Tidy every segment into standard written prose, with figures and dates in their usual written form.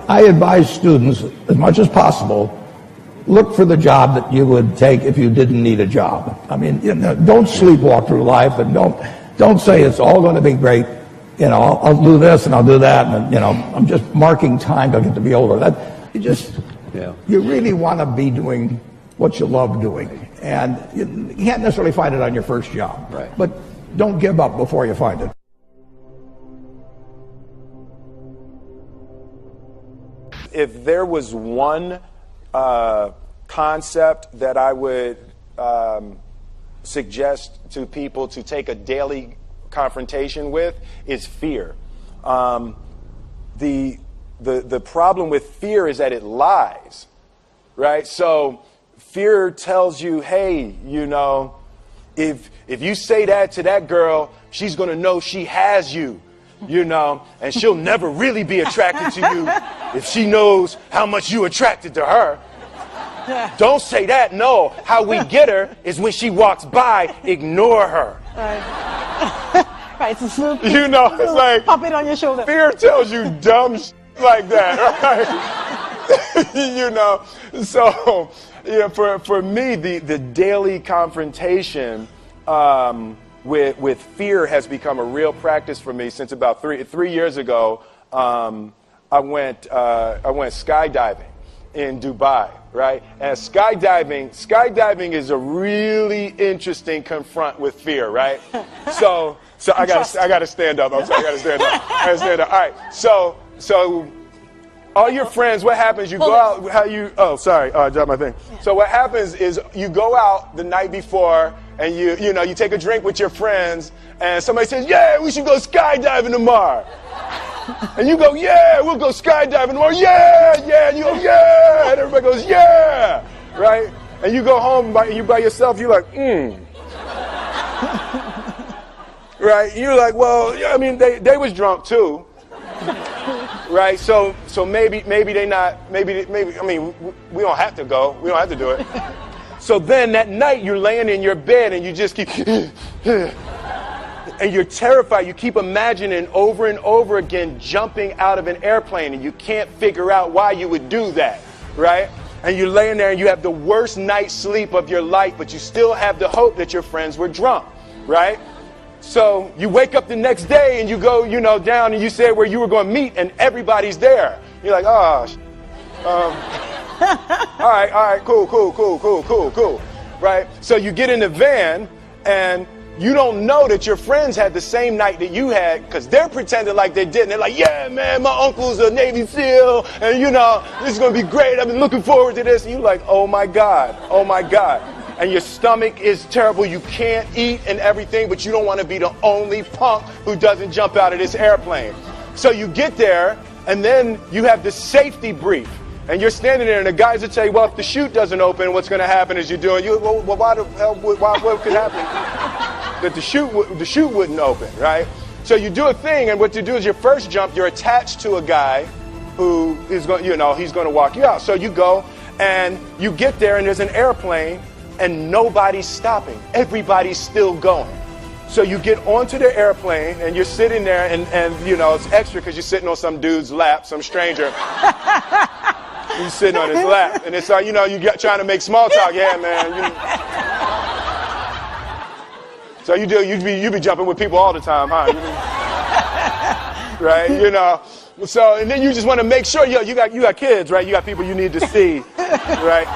I advise students, as much as possible, look for the job that you would take if you didn't need a job. I mean, don't sleepwalk through life, and don't say it's all going to be great. I'll do this and I'll do that, and I'm just marking time till I get to be older. You really want to be doing what you love doing, and you can't necessarily find it on your first job. Right. But don't give up before you find it. If there was one concept that I would suggest to people to take a daily confrontation with, is fear. The problem with fear is that it lies, right? So fear tells you, hey, if you say that to that girl, she's going to know she has you. And she'll never really be attracted to you if she knows how much you attracted to her. Don't say that. No, how we get her is when she walks by, ignore her. Right, it's a smooth, it's like pop it on your shoulder. Fear tells you dumb like that, right? So for me, the daily confrontation with fear has become a real practice for me since about three years ago. I went skydiving in Dubai, right? And skydiving is a really interesting confront with fear, right? So I gotta stand up. I'm sorry, I gotta stand up. All right. So all your friends, what happens? You go out. I dropped my thing. So what happens is you go out the night before, and you take a drink with your friends, and somebody says, yeah, we should go skydiving tomorrow. And you go, yeah, we'll go skydiving tomorrow. Yeah. And you go, yeah. And everybody goes, yeah. Right? And you go home by yourself. You're like, Right? You're like, well, I mean, they was drunk too. Right? So maybe they not, maybe, I mean, we don't have to go. We don't have to do it. So then that night you're laying in your bed and you just keep, and you're terrified. You keep imagining over and over again jumping out of an airplane, and you can't figure out why you would do that, right? And you're laying there and you have the worst night's sleep of your life, but you still have the hope that your friends were drunk, right? So you wake up the next day and you go, down, and you say where you were going to meet, and everybody's there. You're like, all right, cool. Right? So you get in the van, and you don't know that your friends had the same night that you had, because they're pretending like they didn't. They're like, yeah, man, my uncle's a Navy SEAL, and this is going to be great. I've been looking forward to this. And you're like, oh my God. And your stomach is terrible. You can't eat and everything, but you don't want to be the only punk who doesn't jump out of this airplane. So you get there, and then you have the safety brief. And you're standing there, and the guys will tell you, well, if the chute doesn't open, what's going to happen is why the hell, what could happen? That the chute wouldn't open, right? So you do a thing, and what you do is your first jump, you're attached to a guy who is going, he's going to walk you out. So you go, and you get there, and there's an airplane, and nobody's stopping. Everybody's still going. So you get onto the airplane, and you're sitting there, and it's extra because you're sitting on some dude's lap, some stranger. You're sitting on his lap, and it's like, you get trying to make small talk. Yeah, man. So you be jumping with people all the time, huh? Right? So, and then you just want to make sure, you got kids, right? You got people you need to see, right?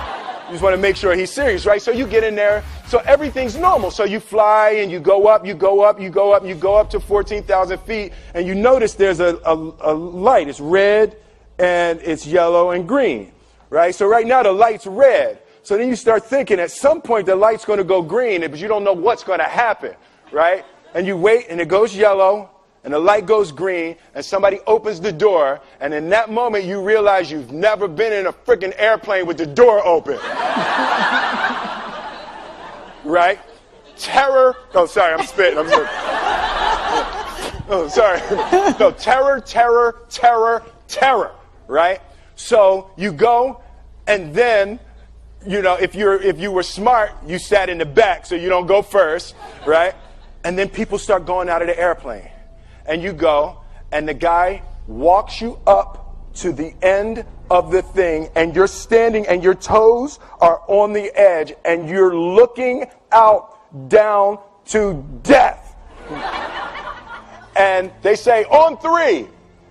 You just want to make sure he's serious, right? So you get in there, so everything's normal. So you fly, and you go up to 14,000 feet, and you notice there's a light. It's red, and it's yellow and green, right? So right now the light's red. So then you start thinking at some point the light's going to go green, but you don't know what's going to happen, right? And you wait, and it goes yellow, and the light goes green, and somebody opens the door, and in that moment you realize you've never been in a freaking airplane with the door open. Right? Terror. Oh, sorry, I'm spitting. Oh, sorry. No, terror. Right? So you go, and then, if you were smart, you sat in the back so you don't go first, right? And then people start going out of the airplane. And you go, and the guy walks you up to the end of the thing, and you're standing and your toes are on the edge and you're looking out down to death. And they say, on 3.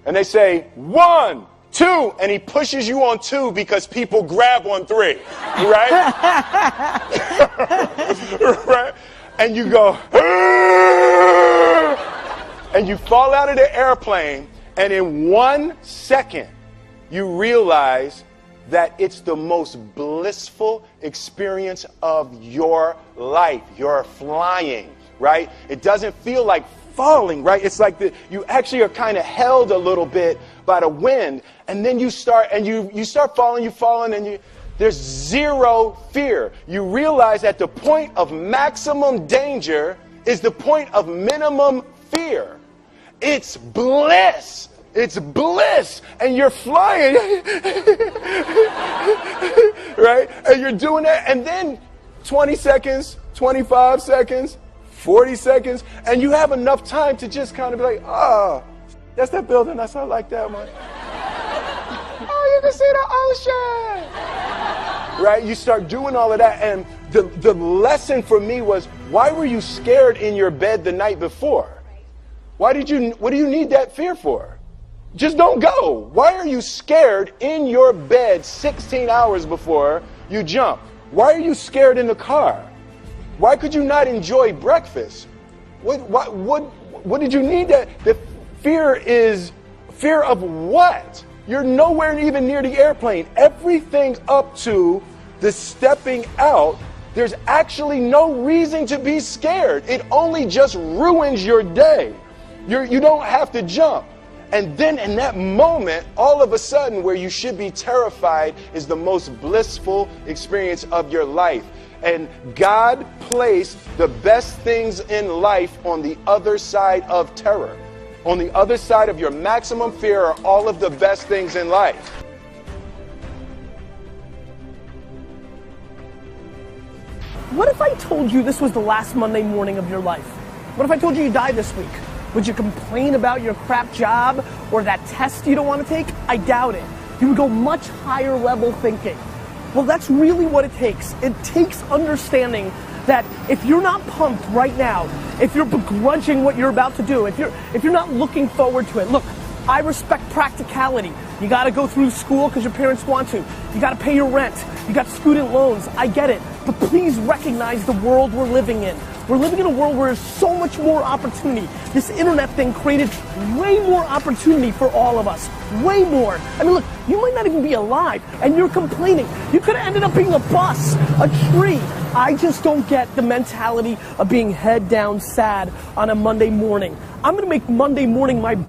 And they say, 1, 2. And he pushes you on 2 because people grab on 3. Right? Right? And you go, and you fall out of the airplane, and in 1 second, you realize that it's the most blissful experience of your life. You're flying, right? It doesn't feel like falling, right? It's like you actually are kind of held a little bit by the wind, and then you start falling, and there's zero fear. You realize that the point of maximum danger is the point of minimum fear. It's bliss. It's bliss. And you're flying. Right? And you're doing that. And then 20 seconds, 25 seconds, 40 seconds. And you have enough time to just kind of be like, oh, that's that building. That's how I like that one. Oh, you can see the ocean. Right? You start doing all of that. And the lesson for me was, why were you scared in your bed the night before? What do you need that fear for? Just don't go. Why are you scared in your bed 16 hours before you jump? Why are you scared in the car? Why could you not enjoy breakfast? What did you need that? The fear is fear of what? You're nowhere even near the airplane. Everything up to the stepping out, there's actually no reason to be scared. It only just ruins your day. You don't have to jump. And then in that moment, all of a sudden, where you should be terrified is the most blissful experience of your life. And God placed the best things in life on the other side of terror. On the other side of your maximum fear are all of the best things in life. What if I told you this was the last Monday morning of your life? What if I told you you died this week? Would you complain about your crap job or that test you don't want to take? I doubt it. You would go much higher level thinking. Well, that's really what it takes. It takes understanding that if you're not pumped right now, if you're begrudging what you're about to do, if you're not looking forward to it, look, I respect practicality. You got to go through school because your parents want to. You got to pay your rent. You got student loans. I get it. But please recognize the world we're living in. We're living in a world where there's so much more opportunity. This internet thing created way more opportunity for all of us. Way more. I mean, look, you might not even be alive, and you're complaining. You could have ended up being a bus, a tree. I just don't get the mentality of being head down sad on a Monday morning. I'm going to make Monday morning my bitch.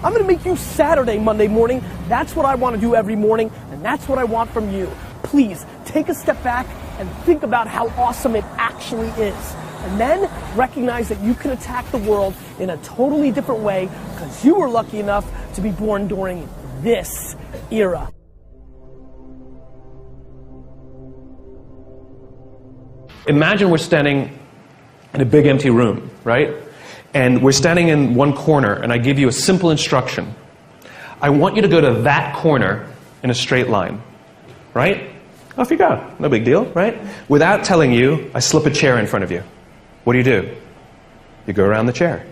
I'm going to make you Saturday Monday morning. That's what I want to do every morning, and that's what I want from you. Please, take a step back and think about how awesome it actually is. And then recognize that you can attack the world in a totally different way because you were lucky enough to be born during this era. Imagine we're standing in a big empty room, right? And we're standing in one corner, and I give you a simple instruction. I want you to go to that corner in a straight line, right? Off you go. No big deal, right? Without telling you, I slip a chair in front of you. What do? You go around the chair.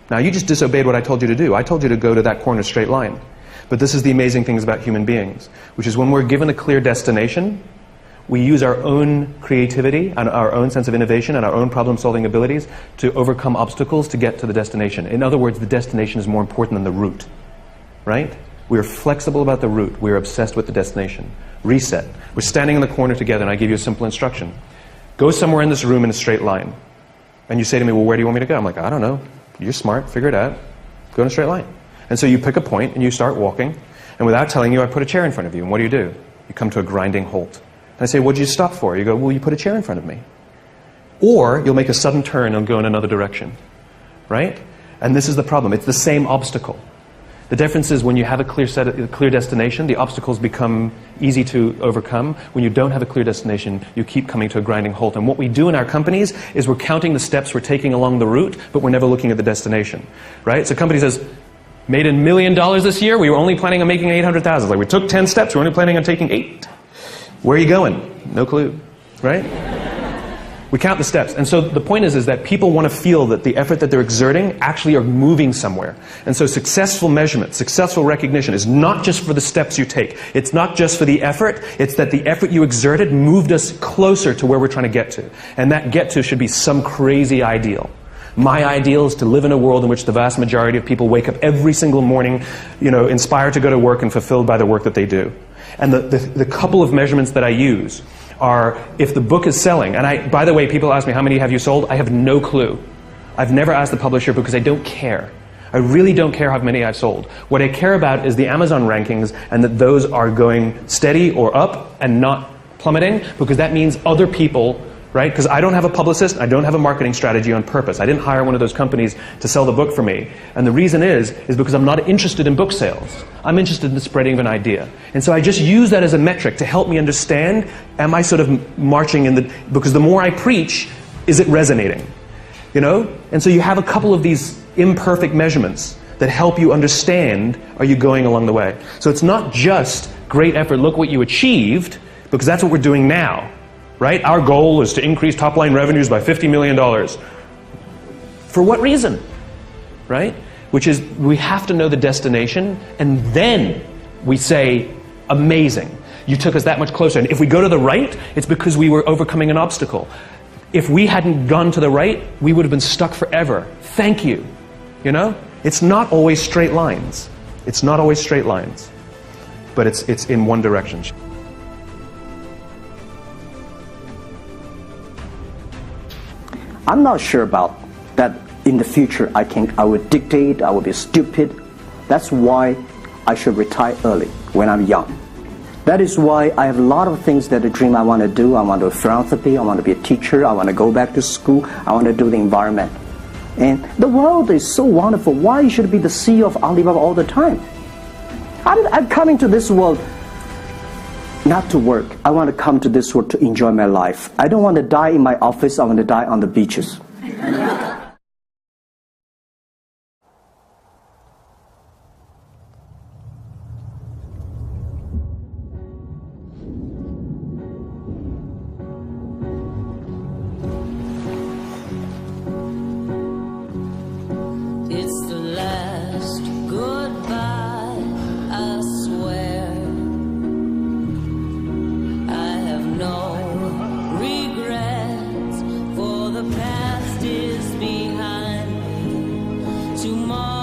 Now, you just disobeyed what I told you to do. I told you to go to that corner straight line. But this is the amazing things about human beings, which is when we're given a clear destination, we use our own creativity and our own sense of innovation and our own problem-solving abilities to overcome obstacles to get to the destination. In other words, the destination is more important than the route, right? We're flexible about the route. We're obsessed with the destination. Reset. We're standing in the corner together, and I give you a simple instruction. Go somewhere in this room in a straight line. And you say to me, well, where do you want me to go? I'm like, I don't know. You're smart. Figure it out. Go in a straight line. And so you pick a point, and you start walking. And without telling you, I put a chair in front of you. And what do? You come to a grinding halt. And I say, what did you stop for? You go, well, you put a chair in front of me. Or you'll make a sudden turn and go in another direction. Right? And this is the problem. It's the same obstacle. The difference is when you have a clear destination, the obstacles become easy to overcome. When you don't have a clear destination, you keep coming to a grinding halt. And what we do in our companies is we're counting the steps we're taking along the route, but we're never looking at the destination, right? So a company says, Made $1 million this year. We were only planning on making 800,000. Like, we took 10 steps. We were only planning on taking 8. Where are you going? No clue, right? We count the steps. And so the point is that people want to feel that the effort that they're exerting actually are moving somewhere. And so successful measurement, successful recognition is not just for the steps you take. It's not just for the effort. It's that the effort you exerted moved us closer to where we're trying to get to. And that get to should be some crazy ideal. My ideal is to live in a world in which the vast majority of people wake up every single morning, inspired to go to work and fulfilled by the work that they do. And the couple of measurements that I use are if the book is selling, and by the way, people ask me, how many have you sold? I have no clue. I've never asked the publisher because I don't care. I really don't care how many I've sold. What I care about is the Amazon rankings and that those are going steady or up and not plummeting, because that means other people, right? Because I don't have a publicist, I don't have a marketing strategy on purpose. I didn't hire one of those companies to sell the book for me. And the reason is because I'm not interested in book sales. I'm interested in the spreading of an idea. And so I just use that as a metric to help me understand, am I sort of marching in the, because the more I preach, is it resonating? And so you have a couple of these imperfect measurements that help you understand, are you going along the way? So it's not just great effort, look what you achieved, because that's what we're doing now. Right? Our goal is to increase top-line revenues by $50 million. For what reason? Right? Which is, we have to know the destination, and then we say, amazing. You took us that much closer. And if we go to the right, it's because we were overcoming an obstacle. If we hadn't gone to the right, we would have been stuck forever. Thank you. It's not always straight lines. It's not always straight lines. But it's in one direction. I'm not sure about that in the future. I would dictate, I would be stupid. That's why I should retire early when I'm young. That is why I have a lot of things that I dream I want to do. I want to do philanthropy, I want to be a teacher, I want to go back to school, I want to do the environment. And the world is so wonderful. Why should I be the CEO of Alibaba all the time? I'm coming to this world not to work. I want to come to this world to enjoy my life. I don't want to die in my office. I want to die on the beaches. It's the last goodbye, I swear. I have no regrets, for the past is behind me. Tomorrow